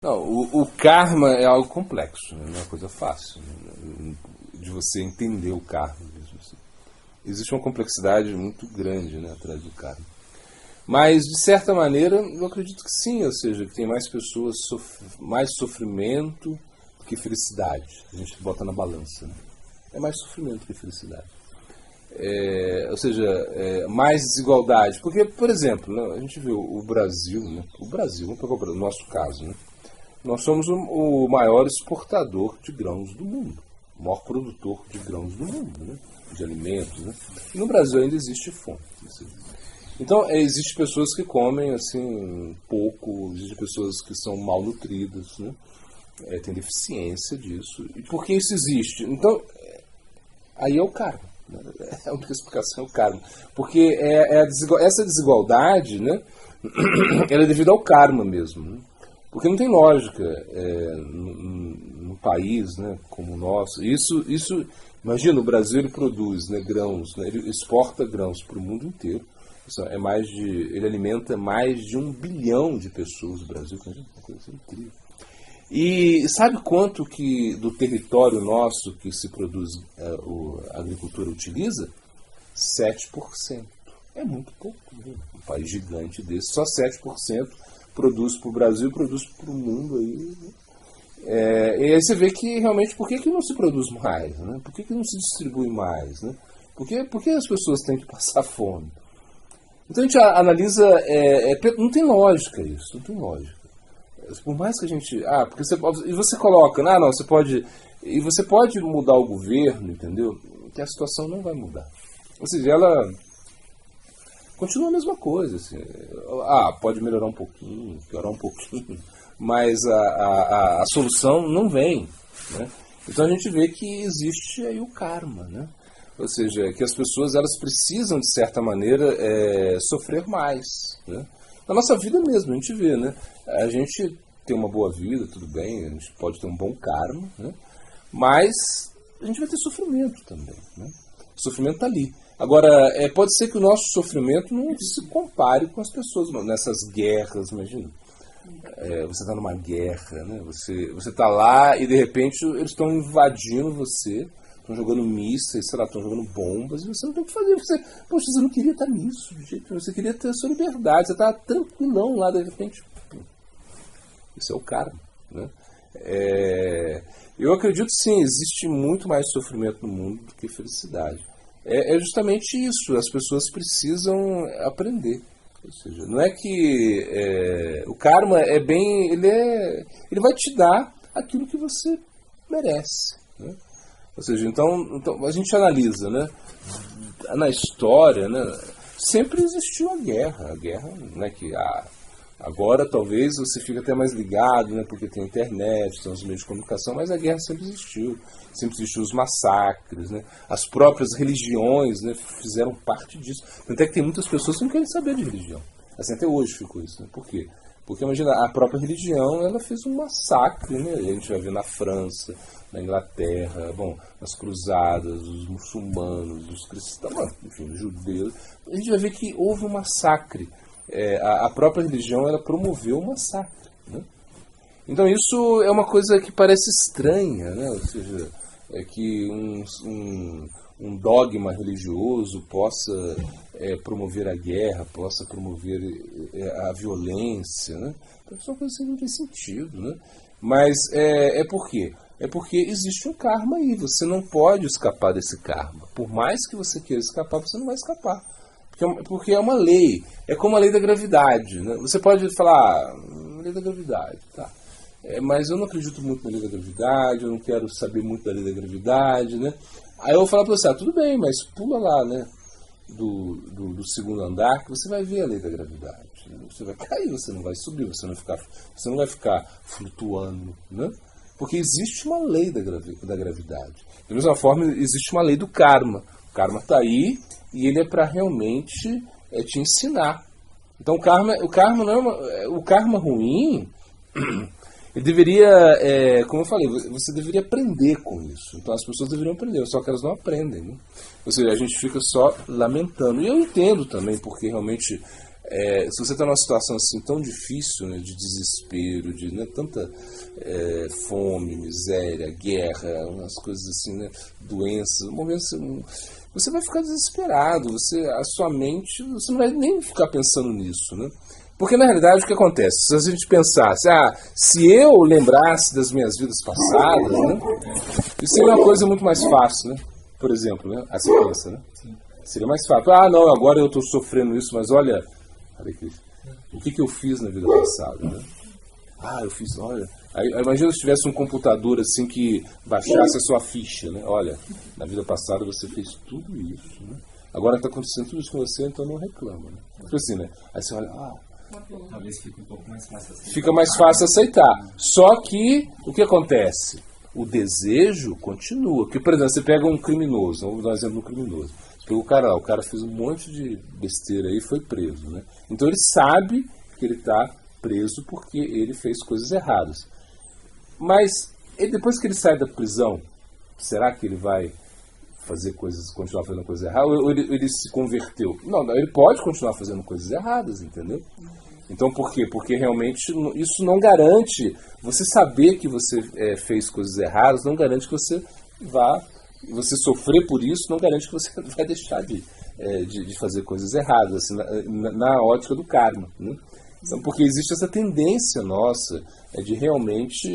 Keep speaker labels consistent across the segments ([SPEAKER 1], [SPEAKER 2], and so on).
[SPEAKER 1] Não, o karma é algo complexo, né? Não é uma coisa fácil, né? De você entender o karma mesmo, assim. Existe uma complexidade muito grande, né, atrás do karma. Mas, de certa maneira, eu acredito que sim, ou seja, que tem mais pessoas, mais sofrimento do que felicidade. A gente bota na balança, né? É mais sofrimento que felicidade. Ou seja, mais desigualdade. Porque, por exemplo, né, a gente vê o Brasil, né? O Brasil, vamos pegar o nosso caso, né? Nós somos o maior exportador de grãos do mundo, o maior produtor de grãos do mundo, né? De alimentos. Né? E no Brasil ainda existe fome. Então, existem pessoas que comem assim pouco, existem pessoas que são mal nutridas, né? Tem deficiência disso. E por que isso existe? Então, aí é o karma. Né? A única explicação é o karma. Porque essa desigualdade, né? Ela é devido ao karma mesmo. Né? Porque não tem lógica num país, né, como o nosso. Isso, imagina, o Brasil ele produz, né, grãos, né, ele exporta grãos para o mundo inteiro. Ele alimenta mais de 1 bilhão de pessoas no Brasil, que é uma coisa assim incrível. E sabe quanto que do território nosso que se produz, a agricultura utiliza? 7%. É muito pouco. Né? Um país gigante desse, só 7% produz para o Brasil e produz para o mundo. Aí, né? E aí você vê que realmente por que não se produz mais? Né? Por que não se distribui mais? Né? Por que as pessoas têm que passar fome? Então a gente analisa, não tem lógica isso, não tem lógica. Por mais que a gente. Porque e você coloca, não, você pode. E você pode mudar o governo, entendeu? Que a situação não vai mudar. Ou seja, ela continua a mesma coisa. Assim. Pode melhorar um pouquinho, piorar um pouquinho, mas a solução não vem. Né? Então a gente vê que existe aí o karma, né? Ou seja, que as pessoas elas precisam, de certa maneira, sofrer mais. Né? Na nossa vida mesmo, a gente vê, né? A gente tem uma boa vida, tudo bem, a gente pode ter um bom karma, né? Mas a gente vai ter sofrimento também. Né? O sofrimento está ali. Agora, pode ser que o nosso sofrimento não se compare com as pessoas nessas guerras, imagina. Você está numa guerra, né? Você está lá e de repente eles estão invadindo você, estão jogando mísseis, sei lá, estão jogando bombas, e você não tem o que fazer. Você não queria estar nisso, de jeito nenhum. Você queria ter a sua liberdade, você estava tranquilão lá, de repente. Isso é o karma. Né? Eu acredito sim, existe muito mais sofrimento no mundo do que felicidade. É justamente isso, as pessoas precisam aprender. Ou seja, não é que o karma ele vai te dar aquilo que você merece. Né? Ou seja, então a gente analisa, né? Na história, né? Sempre existiu a guerra. A guerra, né? Agora talvez você fique até mais ligado, né? Porque tem internet, tem os meios de comunicação, mas a guerra sempre existiu. Sempre existiu os massacres, né? As próprias religiões, né, fizeram parte disso. Tanto é que tem muitas pessoas que não querem saber de religião. Assim, até hoje ficou isso. Né? Por quê? Porque, imagina, a própria religião ela fez um massacre. Né? A gente vai ver na França, na Inglaterra, nas cruzadas, os muçulmanos, os cristãos, enfim, os judeus. A gente vai ver que houve um massacre. A própria religião ela promoveu o massacre. Né? Então isso é uma coisa que parece estranha, né? Ou seja, que um dogma religioso possa promover a guerra, possa promover a violência. Né? Então isso é uma coisa que não tem sentido. Né? Mas por quê? É porque existe um karma aí, você não pode escapar desse karma. Por mais que você queira escapar, você não vai escapar. Porque é uma lei. É como a lei da gravidade. Né? Você pode falar, lei da gravidade, tá. Mas eu não acredito muito na lei da gravidade, eu não quero saber muito da lei da gravidade. Né? Aí eu vou falar para você, tudo bem, mas pula lá, né? Do segundo andar, que você vai ver a lei da gravidade. Né? Você vai cair, você não vai subir, você não vai ficar flutuando. Né? Porque existe uma lei da gravidade. Da mesma forma, existe uma lei do karma. O karma está aí e ele é para realmente te ensinar. Então o karma não é o karma ruim. Ele deveria, como eu falei, você deveria aprender com isso. Então as pessoas deveriam aprender, só que elas não aprendem. Né? Ou seja, a gente fica só lamentando. E eu entendo também, porque realmente se você está numa situação assim tão difícil, né, de desespero, de, né, tanta fome, miséria, guerra, umas coisas assim, né, doenças, você vai ficar desesperado, a sua mente, você não vai nem ficar pensando nisso, né? Porque na realidade o que acontece? Se a gente pensasse, se eu lembrasse das minhas vidas passadas, né, isso seria uma coisa muito mais fácil, né? Por exemplo, né? Aí você pensa, né? Seria mais fácil. Não, agora eu estou sofrendo isso, mas olha aqui, o que eu fiz na vida passada, né? Eu fiz, olha. Aí, imagina se tivesse um computador assim que baixasse a sua ficha, né? Olha, na vida passada você fez tudo isso, né? Agora está acontecendo tudo isso com você, então não reclama, né? Tipo assim, né? Aí você olha,
[SPEAKER 2] talvez fique um pouco mais fácil aceitar.
[SPEAKER 1] Fica mais fácil aceitar. Só que, o que acontece? O desejo continua. Porque, por exemplo, você pega um criminoso, vamos dar um exemplo do criminoso. Você pega o cara fez um monte de besteira aí e foi preso, né? Então ele sabe que ele está preso porque ele fez coisas erradas. Mas, depois que ele sai da prisão, será que ele vai continuar fazendo coisas erradas? Ou ele se converteu? Não, ele pode continuar fazendo coisas erradas, entendeu? Então por quê? Porque realmente isso não garante, você saber que você fez coisas erradas, não garante que você sofrer por isso, não garante que você vai deixar de fazer coisas erradas, assim, na ótica do karma, né? Então, porque existe essa tendência nossa de realmente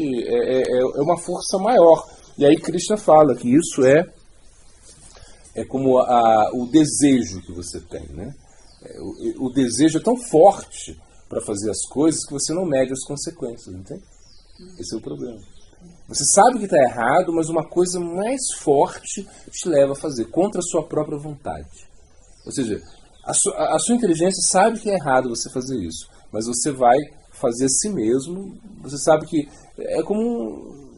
[SPEAKER 1] uma força maior. E aí Krishna fala que isso é como o desejo que você tem, né? O desejo é tão forte para fazer as coisas que você não mede as consequências, entende? Esse é o problema. Você sabe que está errado, mas uma coisa mais forte te leva a fazer, contra a sua própria vontade. Ou seja, a sua inteligência sabe que é errado você fazer isso, mas você vai fazer a si mesmo, você sabe que é como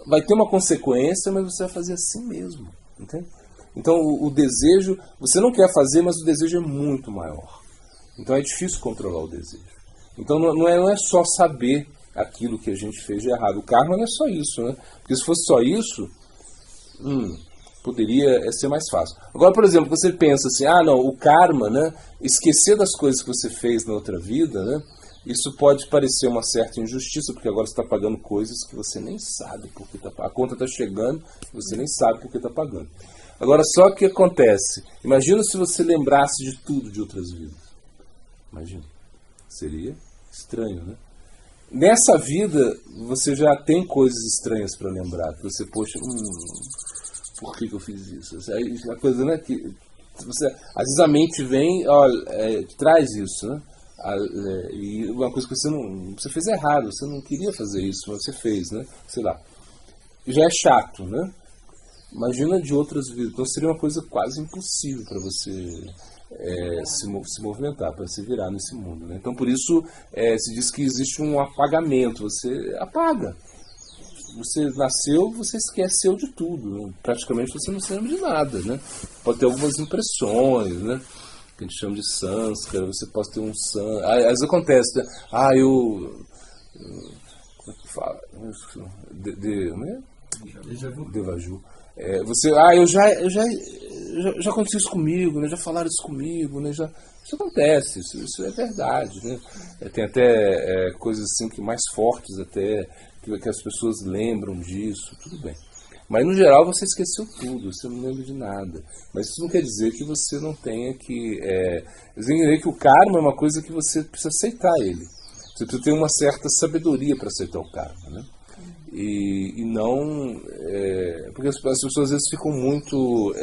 [SPEAKER 1] vai ter uma consequência, mas você vai fazer a si mesmo, entende? Então o desejo, você não quer fazer, mas o desejo é muito maior. Então é difícil controlar o desejo. Então não é só saber aquilo que a gente fez de errado. O karma não é só isso, né? Porque se fosse só isso, poderia ser mais fácil. Agora, por exemplo, você pensa assim, não, o karma, né? Esquecer das coisas que você fez na outra vida, né? Isso pode parecer uma certa injustiça, porque agora você está pagando coisas que você nem sabe porque a conta está chegando, você nem sabe porque está pagando. Agora, só que acontece, imagina se você lembrasse de tudo de outras vidas. Imagina, seria estranho, né? Nessa vida, você já tem coisas estranhas para lembrar, que você, poxa, por que eu fiz isso? Aí, uma coisa, né, que você, às vezes a mente vem, traz isso, né? E uma coisa que você fez errado, você não queria fazer isso, mas você fez, né? Sei lá. Já é chato, né? Imagina de outras vidas. Então seria uma coisa quase impossível para você se movimentar, para se virar nesse mundo, né? Então por isso se diz que existe um apagamento. Você apaga. Você nasceu, você esqueceu de tudo, né? Praticamente você não se lembra de nada, né? Pode ter algumas impressões, né? Que a gente chama de sânscara, você pode ter um às vezes acontece, né? Como é que fala? Devaju. Já aconteceu isso comigo, né? Já falaram isso comigo, né? Isso acontece, isso é verdade, né? Tem até coisas assim que mais fortes até, que as pessoas lembram disso, tudo bem. Mas no geral você esqueceu tudo, você não lembra de nada. Mas isso não quer dizer que você não tenha que... Você tem que entender que o karma é uma coisa que você precisa aceitar ele. Você precisa ter uma certa sabedoria para aceitar o karma, né? E não... porque as pessoas às vezes ficam muito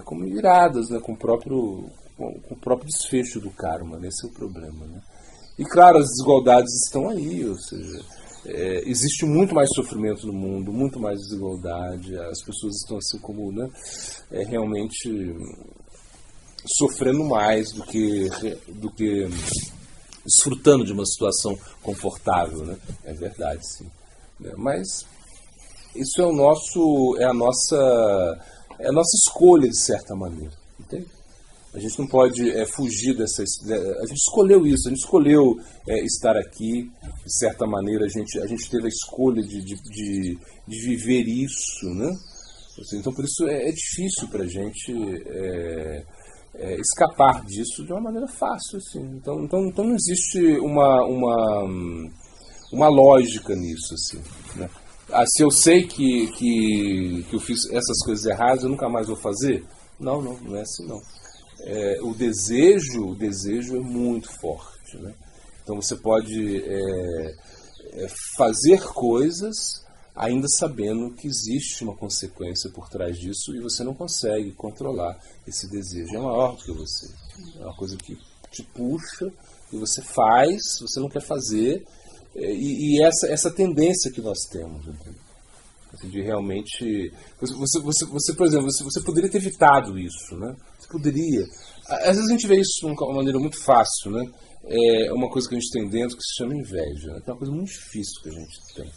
[SPEAKER 1] como iradas, né, com o próprio desfecho do karma, né? Esse é o problema, né? E claro, as desigualdades estão aí, ou seja... existe muito mais sofrimento no mundo, muito mais desigualdade, as pessoas estão assim como, né, realmente sofrendo mais do que desfrutando de uma situação confortável, né? É verdade, sim. Mas isso é a nossa escolha, de certa maneira, entende? A gente não pode fugir dessa... A gente escolheu isso, a gente escolheu estar aqui, de certa maneira, a gente teve a escolha de viver isso, né? Então, por isso é difícil para a gente escapar disso de uma maneira fácil, assim. Então não existe uma lógica nisso, assim, né? Se eu sei que eu fiz essas coisas erradas, eu nunca mais vou fazer? Não é assim, não. O desejo é muito forte, né? Então você pode fazer coisas ainda sabendo que existe uma consequência por trás disso e você não consegue controlar esse desejo. É maior do que você. É uma coisa que te puxa e você faz, você não quer fazer. E essa tendência que nós temos, entendeu? De realmente... Você, por exemplo, você poderia ter evitado isso, né? Você poderia... Às vezes a gente vê isso de uma maneira muito fácil, né? É uma coisa que a gente tem dentro que se chama inveja, né? É uma coisa muito difícil que a gente tem.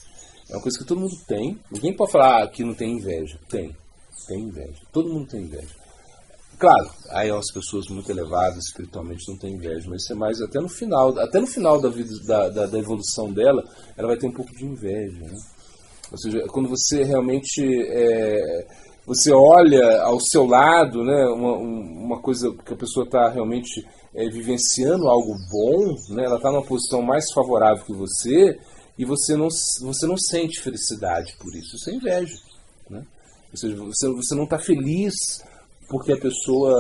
[SPEAKER 1] É uma coisa que todo mundo tem. Ninguém pode falar que não tem inveja. Tem inveja. Todo mundo tem inveja. Claro, aí as pessoas muito elevadas espiritualmente não têm inveja, mas isso é mais até no final da vida, da evolução dela, ela vai ter um pouco de inveja, né? Ou seja, quando você realmente você olha ao seu lado, né, uma coisa que a pessoa está realmente vivenciando algo bom, né, ela está numa posição mais favorável que você, e você não sente felicidade por isso. Isso é inveja, né? Ou seja, você não está feliz porque a pessoa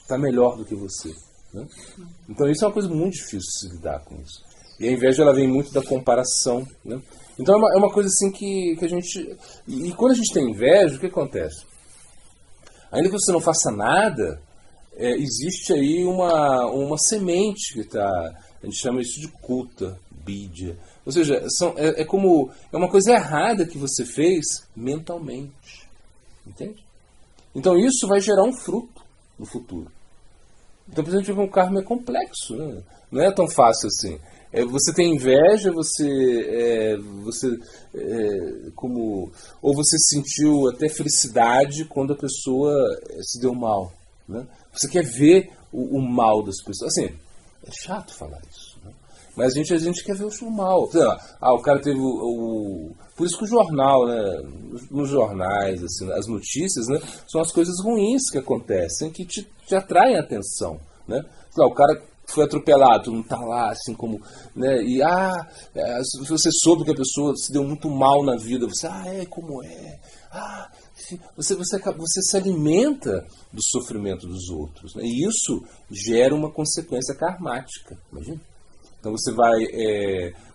[SPEAKER 1] está melhor do que você, né? Então isso é uma coisa muito difícil de se lidar com isso. E a inveja ela vem muito da comparação, né? Então é uma coisa assim que a gente... E quando a gente tem inveja, o que acontece? Ainda que você não faça nada, existe aí uma semente que está... A gente chama isso de kulta, bidya. Ou seja, é uma coisa errada que você fez mentalmente. Entende? Então isso vai gerar um fruto no futuro. Então, por exemplo, o karma é complexo, né? Não é tão fácil assim. Você tem inveja, ou você sentiu até felicidade quando a pessoa se deu mal, né? Você quer ver o mal das pessoas. Assim, é chato falar isso, né? Mas a gente quer ver o mal. Sei lá, o cara teve Por isso que o jornal, né, nos jornais, assim, as notícias, né, são as coisas ruins que acontecem, que te atraem a atenção, né? Sei lá, o cara foi atropelado, não está lá, assim como... Né, se você soube que a pessoa se deu muito mal na vida, você... como é? Você se alimenta do sofrimento dos outros, né? E isso gera uma consequência karmática, imagina. Então você vai,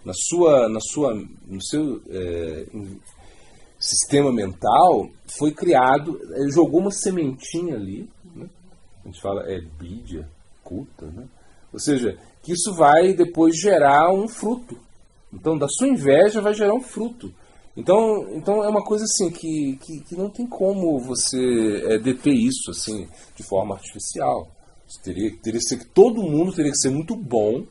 [SPEAKER 1] no seu sistema mental, foi criado, jogou uma sementinha ali, né? A gente fala, bidya, kulta, né? Ou seja, que isso vai depois gerar um fruto. Então, da sua inveja vai gerar um fruto. Então é uma coisa assim que não tem como você deter isso assim de forma artificial. Teria que ser que todo mundo teria que ser muito bom,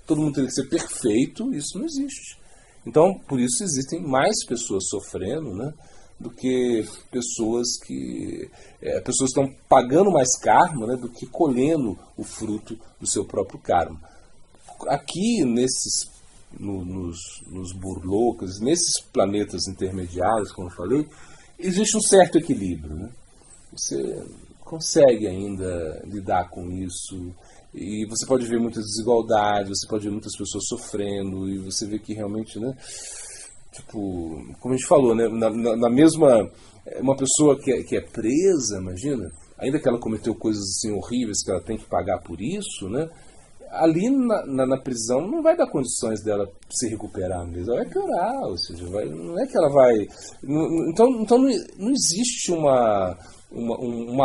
[SPEAKER 1] todo mundo teria que ser perfeito, isso não existe. Então, por isso existem mais pessoas sofrendo, né, do que pessoas que... pessoas estão pagando mais karma, né, do que colhendo o fruto do seu próprio karma. Aqui, nos burlocas, nesses planetas intermediários, como eu falei, existe um certo equilíbrio, né? Você consegue ainda lidar com isso, e você pode ver muitas desigualdades, você pode ver muitas pessoas sofrendo, e você vê que realmente, né, tipo, como a gente falou, né, na mesma... Uma pessoa que é presa, imagina, ainda que ela cometeu coisas assim horríveis, que ela tem que pagar por isso, né, ali na prisão não vai dar condições dela se recuperar mesmo, ela vai piorar, ou seja, não é que ela vai... Então não existe uma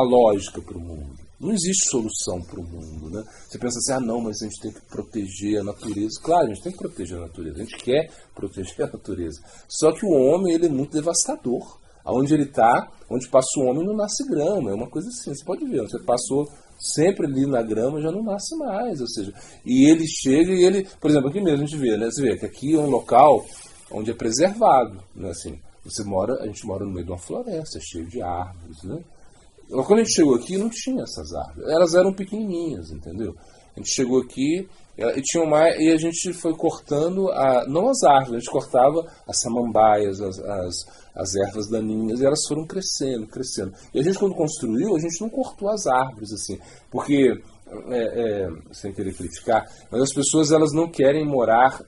[SPEAKER 1] lógica para o mundo. Não existe solução para o mundo, né? Você pensa assim, não, mas a gente tem que proteger a natureza. Claro, a gente tem que proteger a natureza, a gente quer proteger a natureza. Só que o homem, ele é muito devastador. Aonde ele está, onde passa o homem, não nasce grama, é uma coisa assim, você pode ver, você passou sempre ali na grama, já não nasce mais, ou seja, e ele chega e ele, por exemplo, aqui mesmo a gente vê, né? Você vê que aqui é um local onde é preservado, né? Assim, a gente mora no meio de uma floresta, cheio de árvores, né? Quando a gente chegou aqui, não tinha essas árvores. Elas eram pequenininhas, entendeu? A gente chegou aqui e tinha e a gente foi cortando, não as árvores, a gente cortava as samambaias, as ervas daninhas, e elas foram crescendo, crescendo. E a gente, quando construiu, a gente não cortou as árvores, assim, porque, sem querer criticar, mas as pessoas elas não querem morar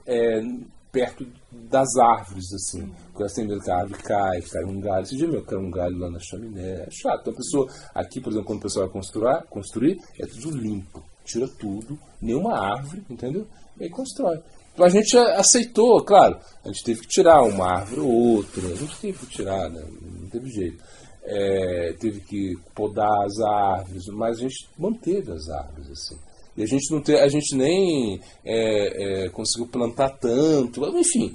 [SPEAKER 1] perto das árvores, assim, porque elas têm medo que a árvore cai um galho. Esse dia meu caiu um galho lá na chaminé, é chato. Então a pessoa, aqui, por exemplo, quando a pessoa vai construir, é tudo limpo, tira tudo, nenhuma árvore, entendeu? E aí constrói. Então a gente aceitou, claro, a gente teve que tirar uma árvore ou outra, a gente teve que tirar, né? Não teve jeito. Teve que podar as árvores, mas a gente manteve as árvores, assim. E a gente nem conseguiu plantar tanto, enfim,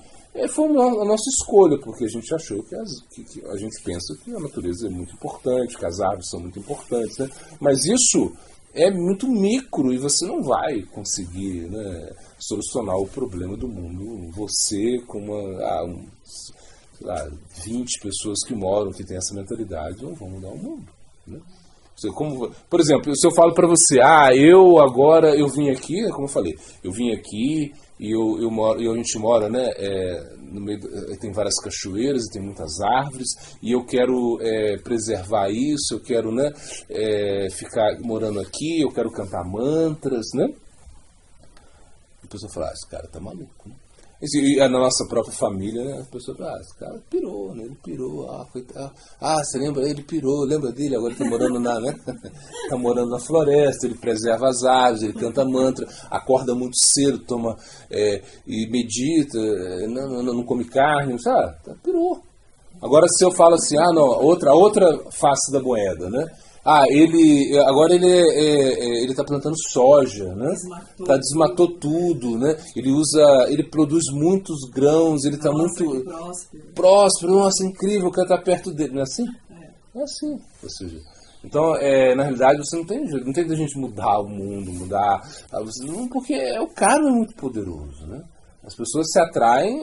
[SPEAKER 1] foi a nossa escolha, porque a gente achou que a gente pensa que a natureza é muito importante, que as árvores são muito importantes, né? Mas isso é muito micro e você não vai conseguir, né, solucionar o problema do mundo. Você, com sei lá, 20 pessoas que moram, que têm essa mentalidade, não vão mudar o mundo, né? Por exemplo, se eu falo para você, eu vim aqui, como eu falei, eu vim aqui e a gente mora, né, no meio, tem várias cachoeiras e tem muitas árvores, e eu quero preservar isso, eu quero, né, ficar morando aqui, eu quero cantar mantras, né? A pessoa fala, esse cara tá maluco, né? E na nossa própria família, né, as pessoas falam, esse cara pirou, né? Ele pirou, coitado. Você lembra? Ele pirou, lembra dele? Agora ele tá morando né? Tá morando na floresta, ele preserva as árvores, ele canta mantra, acorda muito cedo, toma e medita, não come carne, sabe? Pirou. Agora se eu falo assim, não, outra face da moeda, né? Agora ele está plantando soja, né? Desmatou tudo, né? Ele produz muitos grãos, ele está muito próspero, nossa, incrível, eu quero estar perto dele, não é assim? É assim, ou seja, então, na realidade, você não tem jeito da gente mudar o mundo, porque o karma é muito poderoso, né? As pessoas se atraem,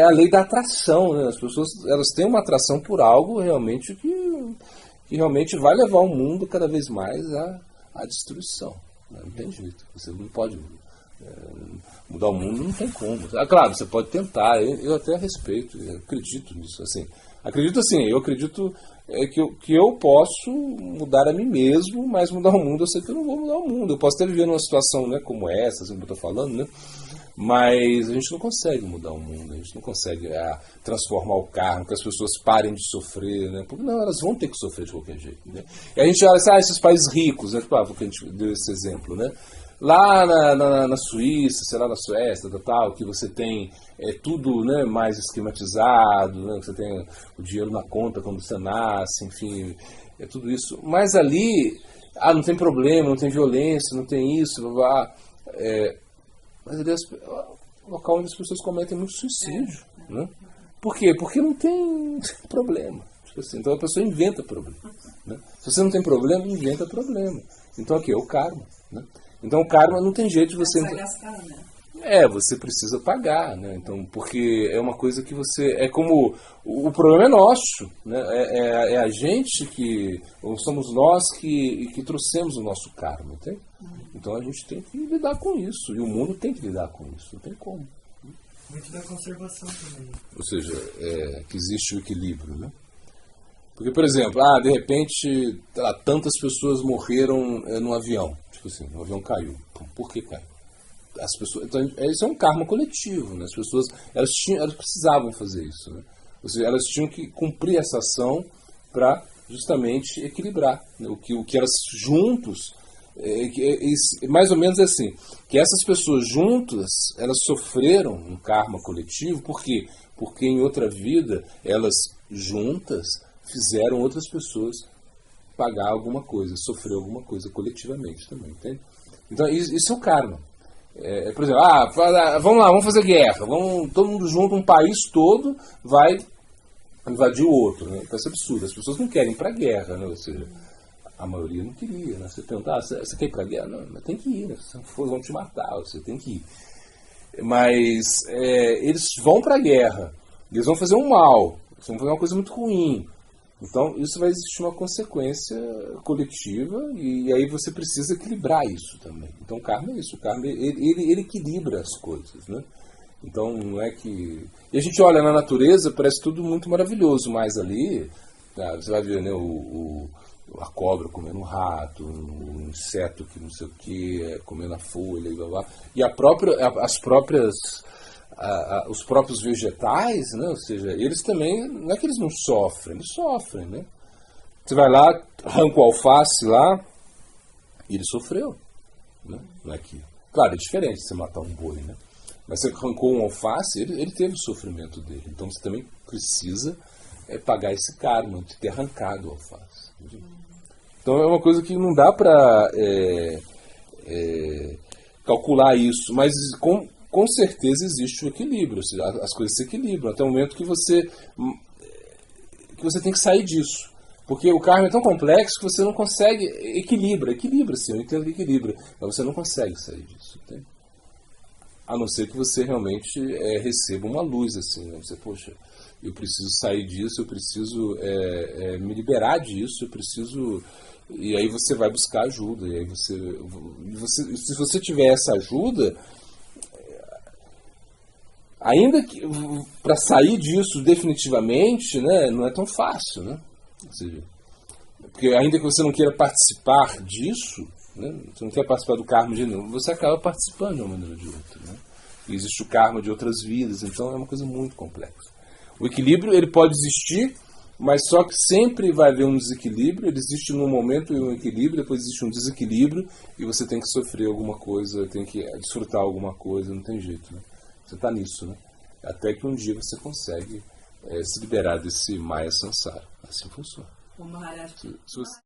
[SPEAKER 1] a lei da atração, né? As pessoas elas têm uma atração por algo realmente que realmente vai levar o mundo cada vez mais à destruição, né? Não tem jeito, você não pode mudar o mundo, não tem como. Claro, você pode tentar, eu até respeito, eu acredito nisso, assim. Eu acredito que eu posso mudar a mim mesmo, mas mudar o mundo, eu sei que eu não vou mudar o mundo. Eu posso até viver numa situação, né, como essa, assim, que eu estou falando, né? Mas a gente não consegue mudar o mundo, a gente não consegue transformar o karma, que as pessoas parem de sofrer, né? Porque não, elas vão ter que sofrer de qualquer jeito, né? E a gente olha assim, esses países ricos, né? Porque a gente deu esse exemplo, né? Lá na Suíça, sei lá, na Suécia, tal, que você tem tudo, né, mais esquematizado, né? Você tem o dinheiro na conta quando você nasce, enfim, é tudo isso. Mas ali, não tem problema, não tem violência, não tem isso, mas ali é o local onde as pessoas cometem muito suicídio, né? Por quê? Porque não tem problema. Tipo assim, então a pessoa inventa problema, né? Se você não tem problema, inventa problema. Então aqui é o karma, né? Então o karma não tem jeito de você... você precisa pagar, né? Então, porque é uma coisa que você... É como... O problema é nosso, né? É a gente ou somos nós que trouxemos o nosso karma, entende? Então a gente tem que lidar com isso. E o mundo tem que lidar com isso. Não tem como.
[SPEAKER 3] Muito da conservação também.
[SPEAKER 1] Ou seja, que existe o equilíbrio, né? Porque, por exemplo, de repente, tantas pessoas morreram num avião. Tipo assim, o avião caiu. Por que caiu? As pessoas, então, isso é um karma coletivo, né? As pessoas elas precisavam fazer isso, né? Ou seja, elas tinham que cumprir essa ação para justamente equilibrar, né? O que elas juntos, mais ou menos assim, que essas pessoas juntas, elas sofreram um karma coletivo, por quê? Porque em outra vida, elas juntas fizeram outras pessoas pagar alguma coisa, sofrer alguma coisa coletivamente também, entende? Então isso é o karma. Por exemplo, vamos lá, vamos fazer guerra, todo mundo junto, um país todo vai invadir o outro, né? Então, isso é absurdo, as pessoas não querem ir para a guerra, né? Ou seja, a maioria não queria, né? Você pergunta, você quer ir para a guerra? Não, mas tem que ir, né? Se não for, vão te matar, você tem que ir. Mas eles vão para a guerra, eles vão fazer um mal, eles vão fazer uma coisa muito ruim, Então, isso vai existir uma consequência coletiva e aí você precisa equilibrar isso também. Então, o karma é isso. O karma, ele equilibra as coisas, né? Então, não é que... E a gente olha na natureza, parece tudo muito maravilhoso, mas ali, você vai ver, né, a cobra comendo um rato, um inseto que não sei o que, comendo a folha e blá blá. E os próprios vegetais, né? Ou seja, eles também, não é que eles não sofrem, eles sofrem, né? Você vai lá, arranca o alface lá, e ele sofreu, né? Não é que... Claro, é diferente de você matar um boi, né? Mas você arrancou um alface, ele teve o sofrimento dele. Então você também precisa pagar esse karma de ter arrancado o alface. Então é uma coisa que não dá para calcular isso, mas com certeza existe o equilíbrio, ou seja, as coisas se equilibram até o momento que você tem que sair disso. Porque o karma é tão complexo que você não consegue... Equilibra sim, eu entendo que equilibra, mas você não consegue sair disso, entende? A não ser que você realmente receba uma luz, assim, né? Você, poxa, eu preciso sair disso, eu preciso me liberar disso, eu preciso... E aí você vai buscar ajuda, e aí se você tiver essa ajuda, ainda que para sair disso definitivamente, né, não é tão fácil, né? Ou seja, porque ainda que você não queira participar disso, né, você não quer participar do karma de nenhum, você acaba participando de uma maneira ou de outra, né? E existe o karma de outras vidas, então é uma coisa muito complexa. O equilíbrio ele pode existir, mas só que sempre vai haver um desequilíbrio. Ele existe num momento e um equilíbrio, depois existe um desequilíbrio e você tem que sofrer alguma coisa, tem que desfrutar alguma coisa, não tem jeito, né? Você está nisso, né? Até que um dia você consegue se liberar desse Maya Sansara. Assim funciona.
[SPEAKER 4] O Maharaj.
[SPEAKER 1] Se você...